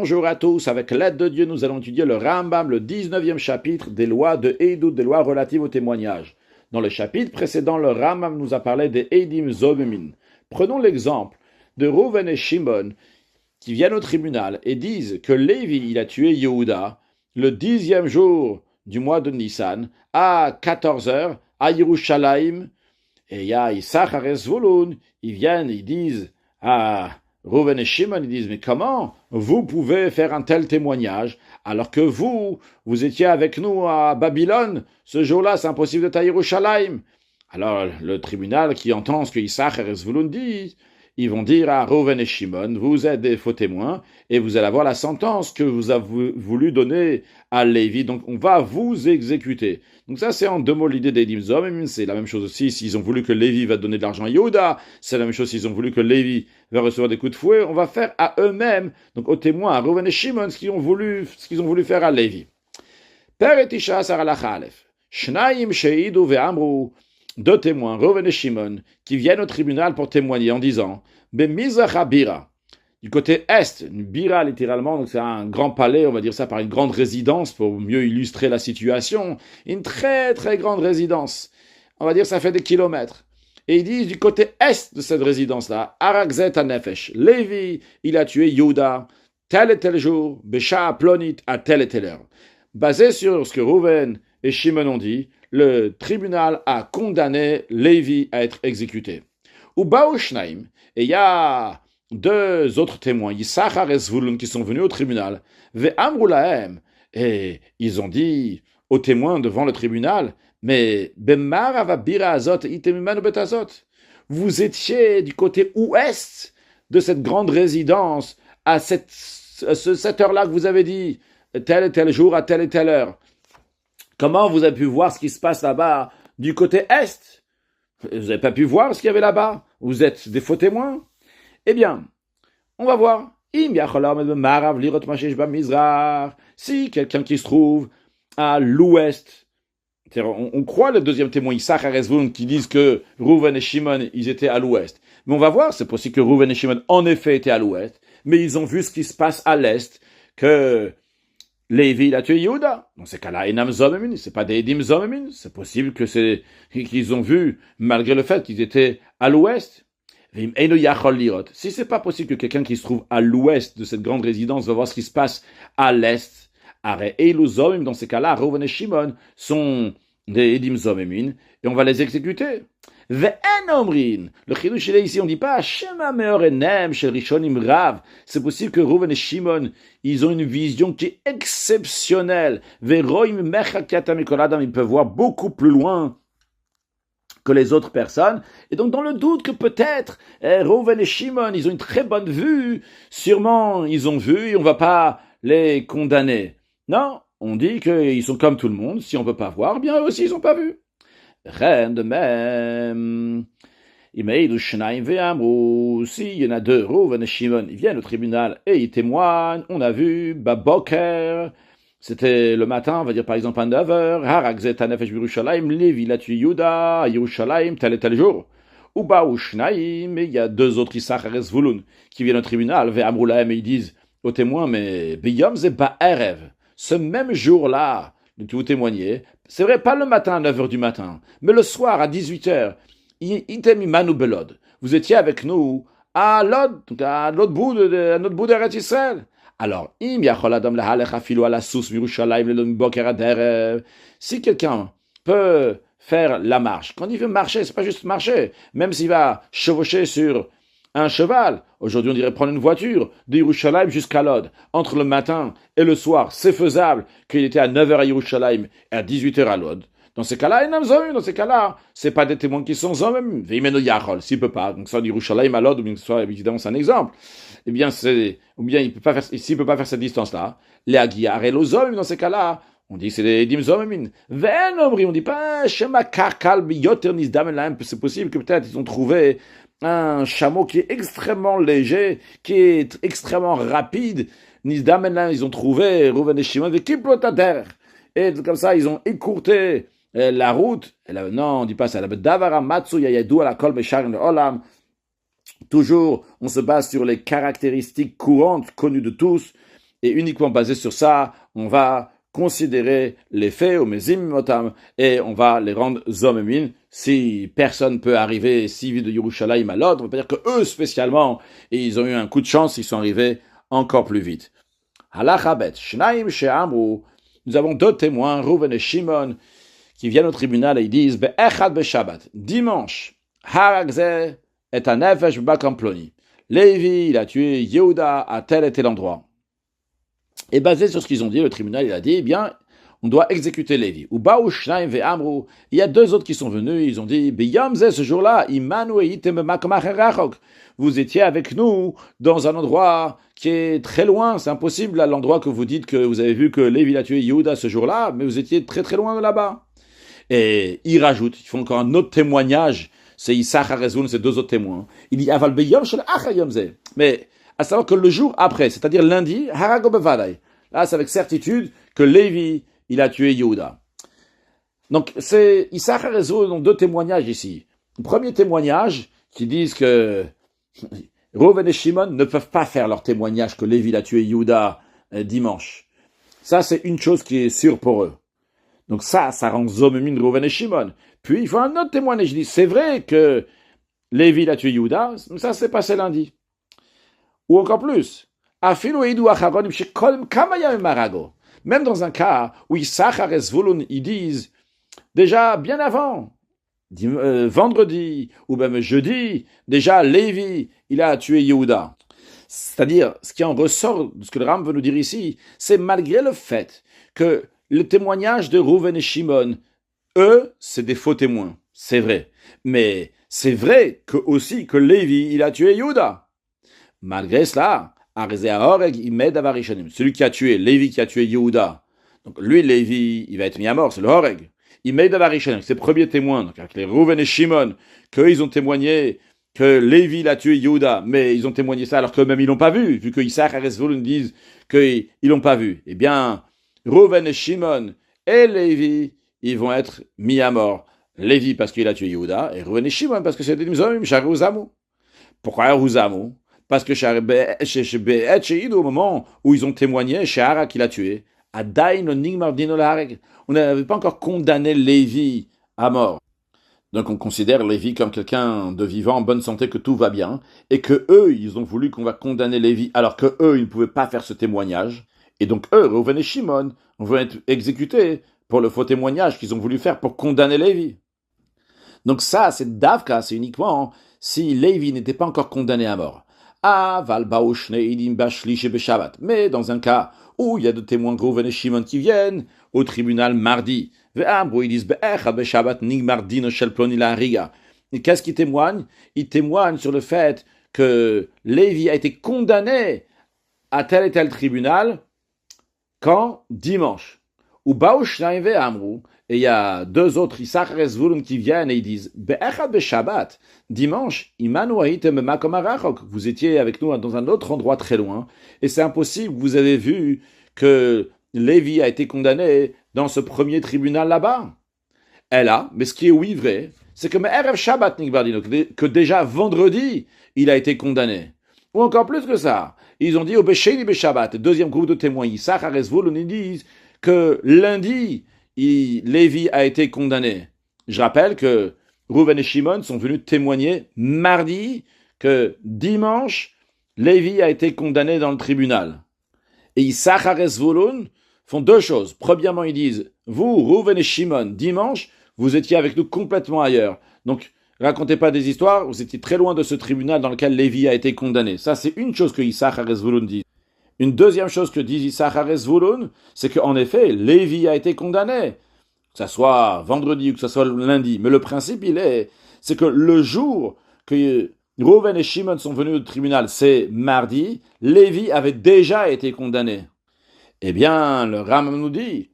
Bonjour à tous, avec l'aide de Dieu, nous allons étudier le Rambam, le 19e chapitre des lois de Eidout, des lois relatives au témoignage. Dans le chapitre précédent, le Rambam nous a parlé des Eidim Zomemin. Prenons l'exemple de Reuven et Shimon qui viennent au tribunal et disent que Lévi, il a tué Yehuda le 10e jour du mois de Nissan à 14h à Yerushalayim. Et il y a Issachar et Zvulun, ils viennent, ils disent à Reuven et Shimon, ils disent, mais comment vous pouvez faire un tel témoignage alors que vous étiez avec nous à Babylone, ce jour-là, c'est impossible d'être à Yerushalayim. Alors le tribunal qui entend ce que Issachar et Zvulun disent, ils vont dire à Reuven et Shimon, vous êtes des faux témoins et vous allez avoir la sentence que vous avez voulu donner à Lévi, donc on va vous exécuter. Donc ça c'est en deux mots l'idée des Eidim Zomemin, c'est la même chose aussi s'ils ont voulu que Lévi va donner de l'argent à Yehuda, c'est la même chose s'ils ont voulu que Lévi va recevoir des coups de fouet, on va faire à eux-mêmes, donc aux témoins, à Reuven et Shimon, ce qu'ils ont voulu faire à Lévi. Per et Tisha Asar Halacha Aleph, Shnaim Sheidu ve'amru, deux témoins, Reuven et Shimon, qui viennent au tribunal pour témoigner en disant Bemizrach habira, du côté est, une bira littéralement, donc c'est un grand palais, on va dire ça par une grande résidence pour mieux illustrer la situation, une très très grande résidence, on va dire ça fait des kilomètres. Et ils disent du côté est de cette résidence-là, Aragzet Hanefesh, Lévi, il a tué Yehuda, tel et tel jour, Besha Plonit, à telle et telle heure. Basé sur ce que Reuven et Shimon ont dit, le tribunal a condamné Lévi à être exécuté. Ou Baoshnaim, et il y a deux autres témoins, Issachar et Zvulun, qui sont venus au tribunal, Ve'amru lahem, et ils ont dit aux témoins devant le tribunal, mais Bemar avabira azot itemimanu betazot, vous étiez du côté ouest de cette grande résidence à cette heure-là que vous avez dit, tel et tel jour à telle et telle heure. Comment vous avez pu voir ce qui se passe là-bas du côté est? Vous n'avez pas pu voir ce qu'il y avait là-bas? Vous êtes des faux témoins? Eh bien, on va voir. Si quelqu'un qui se trouve à l'ouest, on croit le deuxième témoin, Issachar et Zvulun, qui disent que Reuven et Shimon, ils étaient à l'ouest. Mais on va voir, c'est possible que Reuven et Shimon, en effet, étaient à l'ouest, mais ils ont vu ce qui se passe à l'est, que Lévi, il a tué Yehuda. Dans ces cas-là, Enam Zomemin, c'est pas des Eidim Zomemin. C'est possible qu'ils ont vu, malgré le fait qu'ils étaient à l'ouest. Si c'est pas possible que quelqu'un qui se trouve à l'ouest de cette grande résidence va voir ce qui se passe à l'est, dans ces cas-là, Reuven et Shimon sont des Eidim Zomemin et on va les exécuter. Le chidouch ici, on dit pas Shema meor enem shel rishonim rav. C'est possible que Reuven et Shimon, ils ont une vision qui est exceptionnelle. Ve'roim mechakiata mikol adam, ils peuvent voir beaucoup plus loin que les autres personnes. Et donc, dans le doute que peut-être Reuven et Shimon, ils ont une très bonne vue, sûrement ils ont vu et on va pas les condamner. Non, on dit qu'ils sont comme tout le monde. Si on peut pas voir, bien eux aussi ils ont pas vu. Rien de même. S'il y en a deux, Reuven et Shimon, ils viennent au tribunal et ils témoignent. On a vu, Baboker, c'était le matin, on va dire par exemple à 9h, Haragzet Hanefesh Yerushalayim, Lévi l'a tué Yehuda, Yerushalayim, tel et tel jour. Ou Baoushnaïm, mais il y a deux autres Issachar et Zvulun qui viennent au tribunal, Ve'amru lahem, et ils disent aux témoins, mais Biyom ze ba'erev, ce même jour-là, que vous témoignez, c'est vrai, pas le matin à 9h du matin, mais le soir à 18h, vous étiez avec nous à Lod, à notre bout d'Eretz Israël. Alors, si quelqu'un peut faire la marche, quand il veut marcher, c'est pas juste marcher, même s'il va chevaucher sur un cheval, aujourd'hui on dirait prendre une voiture, de Yerushalayim jusqu'à Lod, entre le matin et le soir, c'est faisable qu'il était à 9h à Yerushalayim et à 18h à Lod. Dans ces cas-là, c'est pas des témoins qui sont zomim. Veimeno yachol, s'il peut pas, donc soit Yerushalayim à Lod, ou bien soit, évidemment, c'est un exemple. Eh bien, ou bien s'il peut pas faire cette distance-là, les aguiar et l'ozomim, dans ces cas-là, on dit que c'est des dim zomimin. Venomri, on dit pas, shema karkal biyoter nizdam lahem, c'est possible que peut-être ils ont trouvé un chameau qui est extrêmement léger, qui est extrêmement rapide. Nizdam lahem, ils ont trouvé, Reuven et Shimon, vekiplotader. Et comme ça, ils ont écourté la route. Non, on dit pas ça. Toujours, on se base sur les caractéristiques courantes connues de tous. et uniquement basé sur ça, on va considérer les faits, et on va les rendre zomemim. Si personne peut arriver si vite de Yerushalayim à l'autre, on va pas dire que eux spécialement, ils ont eu un coup de chance, ils sont arrivés encore plus vite. Halacha bet, Shnaim she'amru, nous avons deux témoins, Reuven et Shimon, qui viennent au tribunal et ils disent Be'echad be'Shabbat, dimanche, Haragze est un nefesh b'Kamploni. Lévi, il a tué Yehuda à tel et tel endroit. Et basé sur ce qu'ils ont dit, le tribunal il a dit, eh bien, on doit exécuter Lévi. Ou Baou Shnaim ve'Amru, il y a deux autres qui sont venus, ils ont dit, Beyamze, ce jour-là, Imanu eitem makamach. Vous étiez avec nous dans un endroit qui est très loin, c'est impossible à l'endroit que vous dites que vous avez vu que Lévi a tué Yehuda ce jour-là, mais vous étiez très très loin de là-bas. Et ils rajoutent, ils font encore un autre témoignage, c'est Issachar Rezun, c'est deux autres témoins. Il dit, Aval beyom shel achayomze. Mais, à savoir que le jour après, c'est-à-dire lundi, harago bevadai. Là, c'est avec certitude que Lévi, il a tué Yehuda. Donc, c'est Issachar Rezun, ont deux témoignages ici. Le premier témoignage, qui disent que Reuven et Shimon ne peuvent pas faire leur témoignage que Lévi a tué Yehuda dimanche. Ça, c'est une chose qui est sûre pour eux. Donc ça rend zomemim Reuven et Shimon. Puis il faut un autre témoignage. Je dis, c'est vrai que Lévi a tué Yehuda, ça s'est passé lundi. Ou encore plus. Même dans un cas où Issachar et Zvulun, ils disent, déjà bien avant, vendredi, ou même jeudi, déjà Lévi, il a tué Yehuda. C'est-à-dire, ce qui en ressort de ce que le Ram veut nous dire ici, c'est malgré le fait que le témoignage de Reuven et Shimon, eux, c'est des faux témoins. C'est vrai. Mais c'est vrai que aussi que Lévi, il a tué Yehuda. Malgré cela, celui qui a tué, Lévi qui a tué Yehuda, donc lui, Lévi, il va être mis à mort, c'est le Horeg. Il met d'avarishanim, c'est le premier témoin, donc avec les Reuven et Shimon, qu'eux, ils ont témoigné que Lévi l'a tué Yehuda, mais ils ont témoigné ça alors qu'eux-mêmes ils l'ont pas vu, vu que Issachar et Zvulun disent qu'ils l'ont pas vu. Eh bien, Reuven et Shimon et Lévi, ils vont être mis à mort. Lévi parce qu'il a tué Yehuda, et Reuven et Shimon parce que c'est des Mzomim, Shari Uzamu. Pourquoi Uzamu? Parce que au moment où ils ont témoigné, Shahara qu'il a tué, on n'avait pas encore condamné Lévi à mort. Donc on considère Lévi comme quelqu'un de vivant, en bonne santé, que tout va bien, et que eux, ils ont voulu qu'on va condamner Lévi, alors que eux, ils ne pouvaient pas faire ce témoignage. Et donc eux, Reuven et Shimon, vont être exécutés pour le faux témoignage qu'ils ont voulu faire pour condamner Lévi. Donc ça, c'est Davka, c'est uniquement si Lévi n'était pas encore condamné à mort. Mais dans un cas où il y a deux témoins Reuven et Shimon qui viennent au tribunal mardi, et qu'est-ce qu'ils témoignent? Ils témoignent sur le fait que Lévi a été condamné à tel et tel tribunal quand dimanche. Ou et il y a deux autres Issachar et Zvulun qui viennent et ils disent dimanche, vous étiez avec nous dans un autre endroit très loin, et c'est impossible, vous avez vu que Lévi a été condamné dans ce premier tribunal là-bas. Mais ce qui est oui vrai, c'est que que déjà vendredi, il a été condamné. Ou encore plus que ça, ils ont dit au Besheni Beshabbat, deuxième groupe de témoins, Issachar et Zvulun, ils disent que lundi, Lévi a été condamné. Je rappelle que Reuven et Shimon sont venus témoigner mardi que dimanche, Lévi a été condamné dans le tribunal. Et Issachar et Zvulun font deux choses. Premièrement, ils disent, vous, Reuven et Shimon, dimanche, vous étiez avec nous complètement ailleurs. Donc, racontez pas des histoires, vous étiez très loin de ce tribunal dans lequel Lévi a été condamné. Ça, c'est une chose que Issachar et Zvulun disent. Une deuxième chose que disent Issachar et Zvulun, c'est qu'en effet, Lévi a été condamné. Que ce soit vendredi ou que ce soit lundi. Mais le principe, c'est que le jour que Reuven et Shimon sont venus au tribunal, c'est mardi, Lévi avait déjà été condamné. Eh bien, le Rambam nous dit,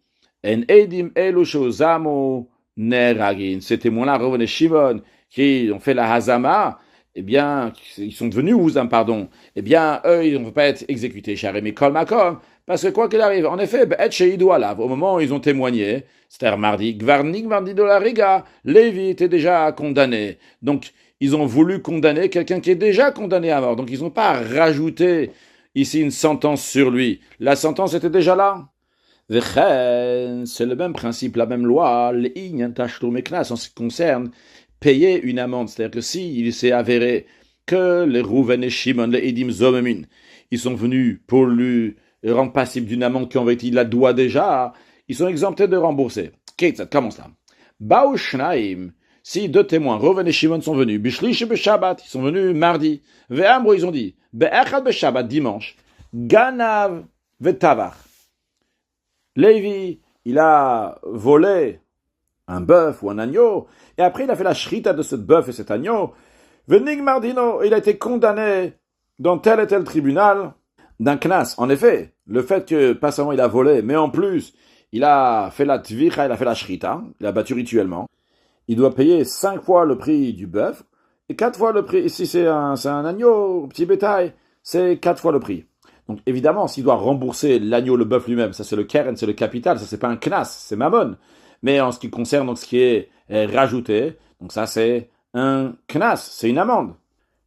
En edim elu shozamu neragin. Ces témoins-là, Reuven et Shimon, qui ont fait la hazama, eh bien, ils sont devenus Ouzam, pardon, eh bien, eux, ils ne vont pas être exécutés, Charemi Kol Makom, parce que quoi qu'il arrive, en effet, au moment où ils ont témoigné, c'est-à-dire mardi, Gvarnik mardi de la Riga, Lévi était déjà condamné. Donc, ils ont voulu condamner quelqu'un qui est déjà condamné à mort. Donc, ils n'ont pas rajouté ici une sentence sur lui. La sentence était déjà là. C'est le même principe, la même loi, en ce qui concerne payer une amende. C'est-à-dire que s'il s'est avéré que les Rouven et Shimon, les Edim Zomemin, ils sont venus pour lui rendre passible d'une amende qui en fait il la doit déjà, ils sont exemptés de rembourser. Ça commence là. Baou Shnaim, si deux témoins, Rouven et Shimon, sont venus, Bishlish et Beshabbat, ils sont venus mardi, Ve'amro, ils ont dit, Be'echad Beshabbat, dimanche, Ganav Vetavach. Lévi, il a volé un bœuf ou un agneau, et après il a fait la shrita de ce bœuf et cet agneau. Venig Mardino, il a été condamné dans tel et tel tribunal d'un knas. En effet, le fait que pas seulement il a volé, mais en plus, il a fait la tvicha, il a fait la shrita, il a battu rituellement. Il doit payer 5 fois le prix du bœuf, et 4 fois le prix, si c'est un agneau, petit bétail, c'est 4 fois le prix. Donc évidemment, s'il doit rembourser l'agneau, le bœuf lui-même, ça c'est le keren, c'est le capital, ça c'est pas un knas, c'est mammon. Mais en ce qui concerne donc ce qui est rajouté, donc ça c'est un knas, c'est une amende.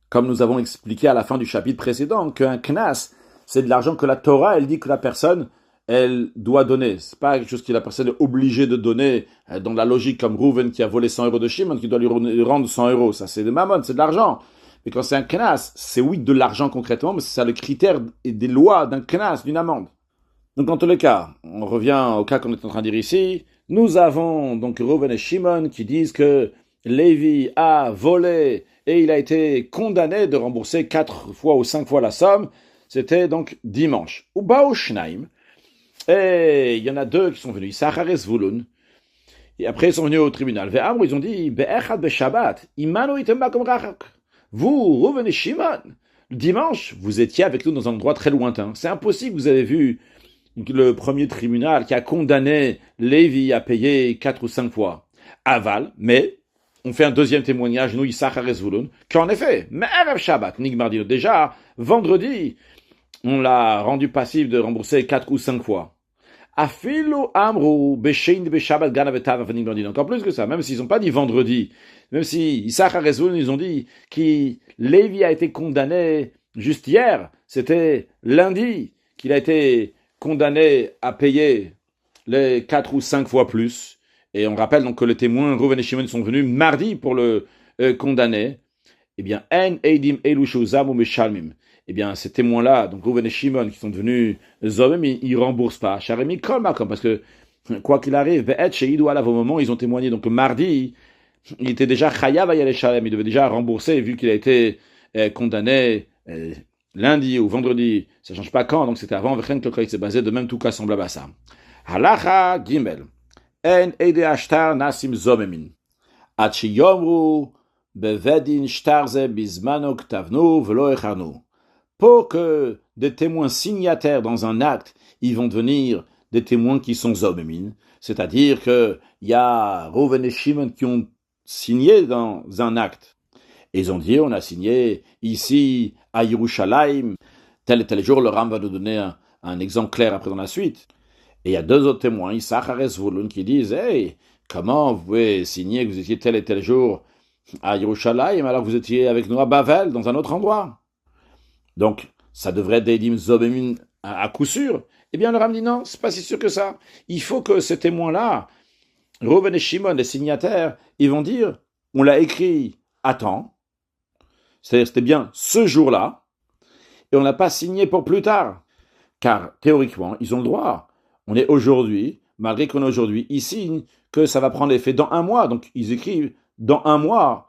Comme nous avons expliqué à la fin du chapitre précédent, qu'un knas, c'est de l'argent que la Torah, elle dit que la personne, elle doit donner. C'est pas quelque chose que la personne est obligée de donner dans la logique comme Rouven qui a volé 100 euros de Shimon, qui doit lui rendre 100 euros. Ça c'est de mammon, c'est de l'argent. Mais quand c'est un knas, c'est oui de l'argent concrètement, mais c'est ça le critère et des lois d'un knas, d'une amende. Donc en tous les cas, on revient au cas qu'on est en train de dire ici. Nous avons donc Rouven et Shimon qui disent que Lévi a volé et il a été condamné de rembourser 4 fois ou 5 fois la somme. C'était donc dimanche. Ou Baou Shnaim. Et il y en a 2 qui sont venus, Issachar et Zvulun. Et après ils sont venus au tribunal. Ve'amru, ils ont dit, Be'echad Be'Shabbat, Imanu itemba comme Rachak. Vous, Rouven et Shimon, le dimanche, vous étiez avec nous dans un endroit très lointain. C'est impossible, vous avez vu le premier tribunal qui a condamné Lévi à payer 4 ou 5 fois. Aval, mais on fait un deuxième témoignage, nous, Issachar et Zvulun, qu'en effet, Me'erev Shabbat, Nigmardino, déjà, vendredi, on l'a rendu passif de rembourser 4 ou 5 fois. Afilu amru beshein beshabbat ganavetava Nigmardino. Encore plus que ça, même s'ils n'ont pas dit vendredi, même si Issachar et Zvulun, ils ont dit que Lévi a été condamné juste hier, c'était lundi qu'il a été condamné à payer les 4 ou 5 fois plus. Et on rappelle donc que les témoins, Rouven et Shimon, sont venus mardi pour le condamner. Eh bien, En Eidim Elushu Zamu Meshalmim. Eh bien, ces témoins-là, donc Rouven et Shimon, qui sont devenus Zomem, ils ne remboursent pas. Charemi Kolmakom, parce que, quoi qu'il arrive, Ve'et Sheidou Alav, au moment, ils ont témoigné. Donc, mardi, il était déjà Chayav Ayale Shalem, il devait déjà rembourser, vu qu'il a été condamné lundi ou vendredi, ça ne change pas quand, donc c'était avant, Vechen Klokoi, c'est basé de même, tout cas semblable à ça. Halacha Gimel. En Eide Ashtar Nasim Zomemin. Achi Yomru Bevedin Shtarze Bizmano Ktavnu Velo Echarnu. Pour que des témoins signataires dans un acte, ils vont devenir des témoins qui sont Zomemin. C'est-à-dire qu'il y a Rouven et Shimon qui ont signé dans un acte. Et ils ont dit, on a signé ici à Yerushalayim, tel et tel jour, le Ram va nous donner un exemple clair après dans la suite. Et il y a 2 autres témoins, Issachar et Zvulun, qui disent, hey, comment vous pouvez signer que vous étiez tel et tel jour à Yerushalayim alors que vous étiez avec nous à Bavel, dans un autre endroit? Donc, ça devrait être des Edim Zobemin à coup sûr. Eh bien, le Ram dit non, c'est pas si sûr que ça. Il faut que ces témoins-là, Rouven et Shimon, les signataires, ils vont dire, on l'a écrit à temps, c'est-à-dire c'était bien ce jour-là, et on n'a pas signé pour plus tard. Car théoriquement, ils ont le droit. On est aujourd'hui, malgré qu'on est aujourd'hui, ils signent que ça va prendre effet dans 1 mois. Donc ils écrivent dans 1 mois.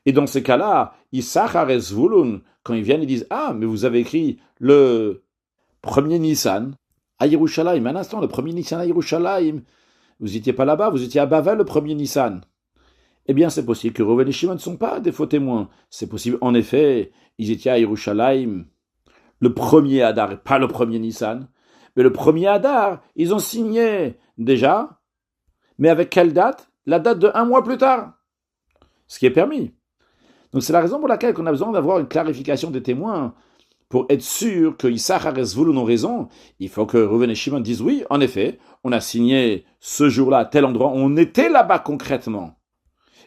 Et dans ces cas-là, Issachar et Zvulun, quand ils viennent, ils disent, ah, mais vous avez écrit le 1er Nissan à Yerushalayim. Un instant, le 1er Nissan à Yerushalayim. Vous n'étiez pas là-bas, vous étiez à Bavel le 1er Nissan. Eh bien, c'est possible que Rouven et Shimon ne sont pas des faux témoins. C'est possible, en effet, ils étaient à Yerushalayim le 1er Adar, pas le 1er Nissan. Mais le 1er Adar, ils ont signé déjà. Mais avec quelle date? La date de 1 mois plus tard. Ce qui est permis. Donc c'est la raison pour laquelle on a besoin d'avoir une clarification des témoins. Pour être sûr que Issachar et Zvulun ont raison, il faut que Rouven et Shimon disent oui, en effet, on a signé ce jour-là à tel endroit, on était là-bas concrètement.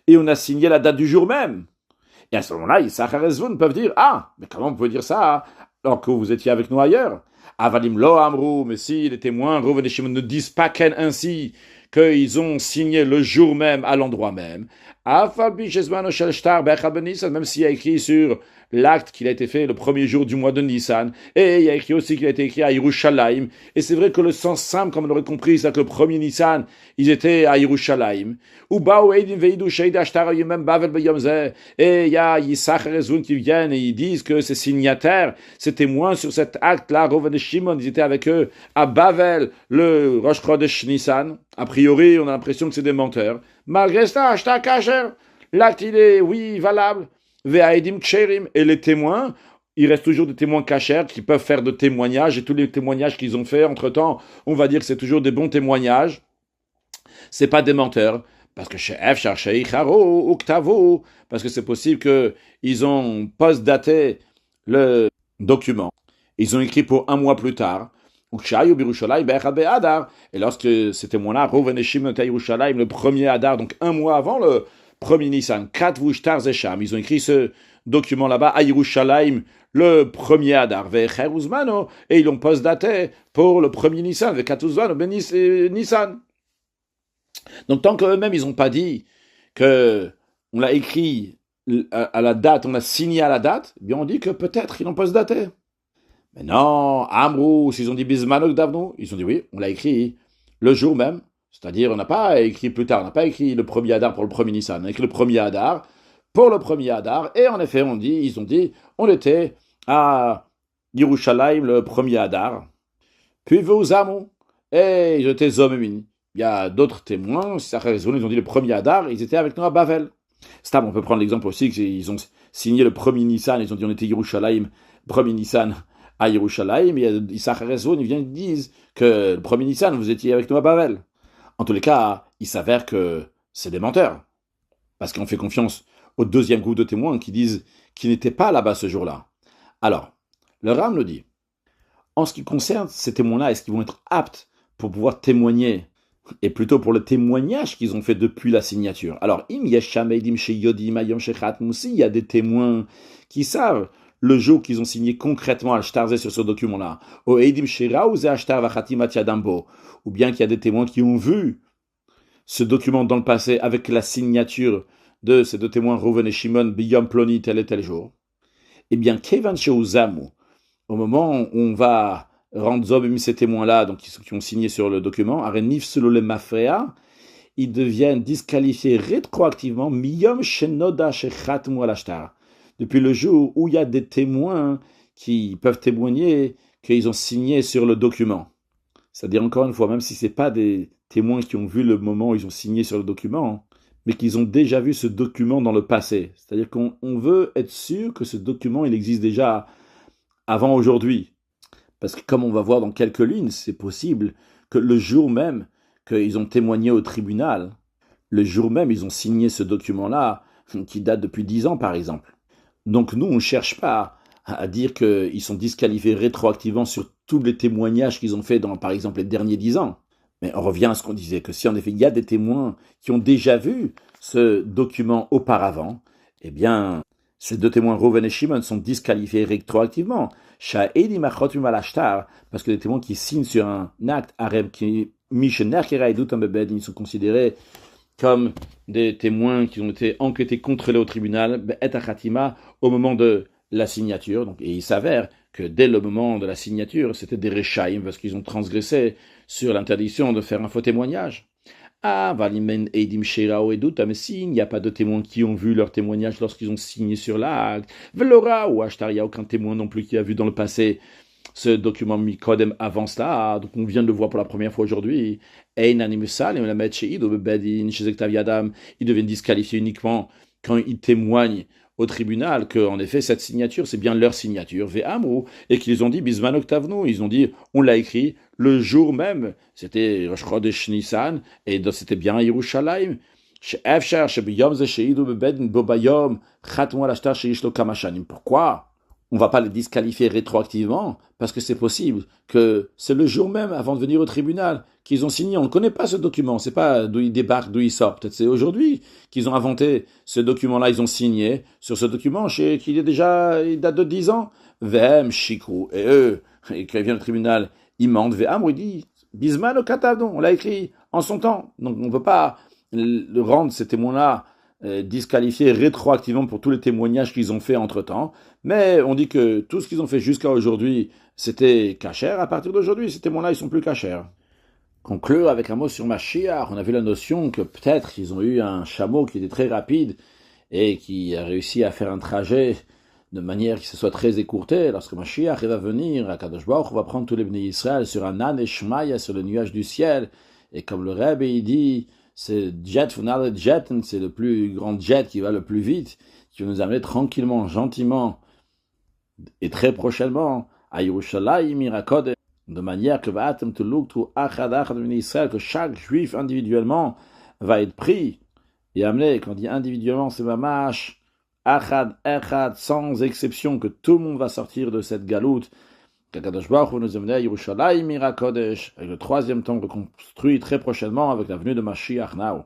Et on a signé la date du jour même. Et à ce moment-là, Issachar et Zvulun peuvent dire, ah, mais comment vous pouvez dire ça alors que vous étiez avec nous ailleurs. Avalim lo amrou, mais si les témoins, Reuven et Shimon, ne disent pas ainsi, qu'ils ont signé le jour même, à l'endroit même. Même s'il y a écrit sur l'acte qu'il a été fait le premier jour du mois de Nissan, et il y a écrit aussi qu'il a été écrit à Yerushalayim, et c'est vrai que le sens simple, comme on l'aurait compris, c'est que le premier Nissan, ils étaient à Yerushalayim. Et il y a Yisachar et Zun qui viennent et ils disent que ces signataires, ces témoins sur cet acte-là, Reuven et Shimon, ils étaient avec eux à Bavel, le Rosh Chodesh Nissan. A priori, on a l'impression que c'est des menteurs. Malgré ça, Ashta Kasher, l'acte, il est, oui, valable. Ve'aedim ksherim. Et les témoins, il reste toujours des témoins cachers qui peuvent faire de témoignages, et tous les témoignages qu'ils ont fait, entre-temps, on va dire que c'est toujours des bons témoignages. C'est pas des menteurs. Parce que chez F, cherché Icharo, Oktavo, parce que c'est possible qu'ils ont post-daté le document. Ils ont écrit pour un mois plus tard. Et lorsque ces témoins-là, Reuven et Shimon à Yerushalayim, le premier Adar, donc un mois avant le premier Nissan, ils ont écrit ce document là-bas à Yerushalayim, le premier Adar, et ils l'ont post-daté pour le premier Nissan, Nissan. Donc tant qu'eux-mêmes, ils n'ont pas dit qu'on l'a écrit à la date, on l'a signé à la date, eh bien on dit que peut-être ils l'ont post-daté. Mais non, Amrou, s'ils ont dit Bismanok Davnou, ils ont dit oui, on l'a écrit le jour même, c'est-à-dire on n'a pas écrit plus tard, on n'a pas écrit le premier Hadar pour le premier Nissan, on a écrit le premier Hadar pour le premier Hadar, et en effet, ils ont dit, on était à Yerushalayim le premier Hadar, puis Veuzamou, et ils étaient Zomemini. Il y a d'autres témoins, ils ont dit le premier Hadar, ils étaient avec nous à Bavel. On peut prendre l'exemple aussi qu'ils ont signé le premier Nissan, ils ont dit on était Yerushalayim, premier Nissan à Yerushalayim, et Yisachar et Zon, ils disent que le premier Nissan, vous étiez avec nous à Bavel. En tous les cas, il s'avère que c'est des menteurs. Parce qu'on fait confiance au deuxième groupe de témoins qui disent qu'ils n'étaient pas là-bas ce jour-là. Alors, le Ram nous dit, en ce qui concerne ces témoins-là, est-ce qu'ils vont être aptes pour pouvoir témoigner, et plutôt pour le témoignage qu'ils ont fait depuis la signature. Alors, il y a des témoins qui savent le jour qu'ils ont signé concrètement Al-Shtarzé sur ce document-là, ou bien qu'il y a des témoins qui ont vu ce document dans le passé avec la signature de ces deux témoins, Reuven et Shimon, Biyom Ploni, tel et tel jour. Eh bien, Kevan Sheuzamu, au moment où on va rendre Zom ces témoins-là, donc qui ont signé sur le document, Arenif Selole Mafrea, ils deviennent disqualifiés rétroactivement, Miyom Shenoda Shechatmu Al-Ashtar. Depuis le jour où il y a des témoins qui peuvent témoigner qu'ils ont signé sur le document. C'est-à-dire, encore une fois, même si ce n'est pas des témoins qui ont vu le moment où ils ont signé sur le document, mais qu'ils ont déjà vu ce document dans le passé. C'est-à-dire qu'on veut être sûr que ce document, il existe déjà avant aujourd'hui. Parce que comme on va voir dans quelques lignes, c'est possible que le jour même qu'ils ont témoigné au tribunal, le jour même, ils ont signé ce document-là, qui date depuis 10 ans, par exemple. Donc nous, on ne cherche pas à dire qu'ils sont disqualifiés rétroactivement sur tous les témoignages qu'ils ont fait dans, par exemple, les derniers 10 ans. Mais on revient à ce qu'on disait, que si en effet il y a des témoins qui ont déjà vu ce document auparavant, eh bien, ces deux témoins, Reuven et Shimon, sont disqualifiés rétroactivement. Parce que les témoins qui signent sur un acte, ils sont considérés comme des témoins qui ont été enquêtés, contrôlés au tribunal, au moment de la signature. Donc, et il s'avère que dès le moment de la signature, c'était des Rechaim, parce qu'ils ont transgressé sur l'interdiction de faire un faux témoignage. Mais s'il n'y a pas de témoins qui ont vu leur témoignage lorsqu'ils ont signé sur l'acte, Velora ou Ashtar, il n'y a aucun témoin non plus qui a vu dans le passé ce document Mikodem avant cela, donc on vient de le voir pour la première fois aujourd'hui. Ils deviennent disqualifiés uniquement quand ils témoignent au tribunal qu'en effet cette signature c'est bien leur signature, Ve'amru, et qu'ils ont dit Bismanok Tavnu, ils ont dit on l'a écrit le jour même, c'était Rosh Chodesh Nissan, et c'était bien Yerushalayim. Pourquoi on ne va pas les disqualifier rétroactivement? Parce que c'est possible que c'est le jour même, avant de venir au tribunal, qu'ils ont signé. On ne connaît pas ce document, on ne sait pas d'où il débarque, d'où il sort. Peut-être c'est aujourd'hui qu'ils ont inventé ce document-là, ils ont signé sur ce document, il date de 10 ans. Vem Shikrou, et eux, et quand il vient au tribunal, ils mentent, Ve'amru, il dit, Bisman au Katavdon, on l'a écrit en son temps. Donc on ne peut pas le rendre ces témoins-là disqualifiés rétroactivement pour tous les témoignages qu'ils ont fait entre-temps. Mais on dit que tout ce qu'ils ont fait jusqu'à aujourd'hui, c'était cachère. À partir d'aujourd'hui, ces témoins-là, ils sont plus cachères. Conclure avec un mot sur Mashiach, on a vu la notion que peut-être ils ont eu un chameau qui était très rapide et qui a réussi à faire un trajet de manière qui se soit très écourtée. Lorsque Mashiach va venir, à Kadosh Baruch Hu va prendre tous les Bnei Israël sur un âne et Shmaya, sur le nuage du ciel. Et comme le Rebbe il dit, c'est jet, c'est le plus grand jet qui va le plus vite, qui va nous amener tranquillement, gentiment et très prochainement à Yerushalayim Irakodesh, de manière que que chaque juif individuellement va être pris et amené. Quand on dit individuellement, c'est mamash, achad, sans exception, que tout le monde va sortir de cette galoute. Qu'Akadosh Baruch Hu nous amène à Yerushalayim Irakodesh, avec le troisième temple construit très prochainement avec la venue de Mashiach Now.